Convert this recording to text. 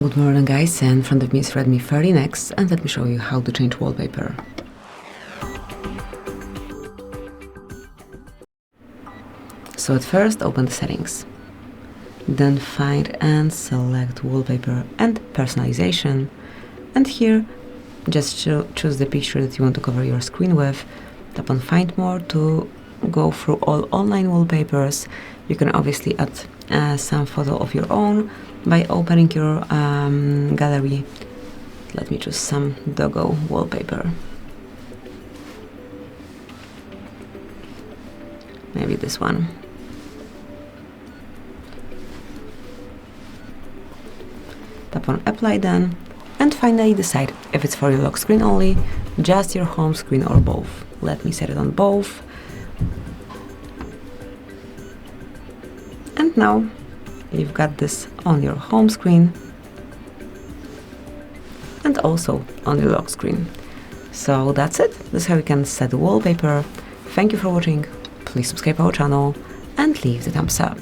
Good morning guys, in front of me is Redmi 13x and let me show you how to change wallpaper. So at first open the settings, then find and select wallpaper and personalization, and here just choose the picture that you want to cover your screen with. Tap on find more to go through all online wallpapers. You can obviously add some photo of your own by opening your gallery. Let me choose some doggo wallpaper. Maybe this one. Tap on apply then, and finally decide if it's for your lock screen only, just your home screen, or both. Let me set it on both. And now you've got this on your home screen and also on your lock screen. So that's it. This is how you can set the wallpaper. Thank you for watching. Please subscribe our channel and leave the thumbs up.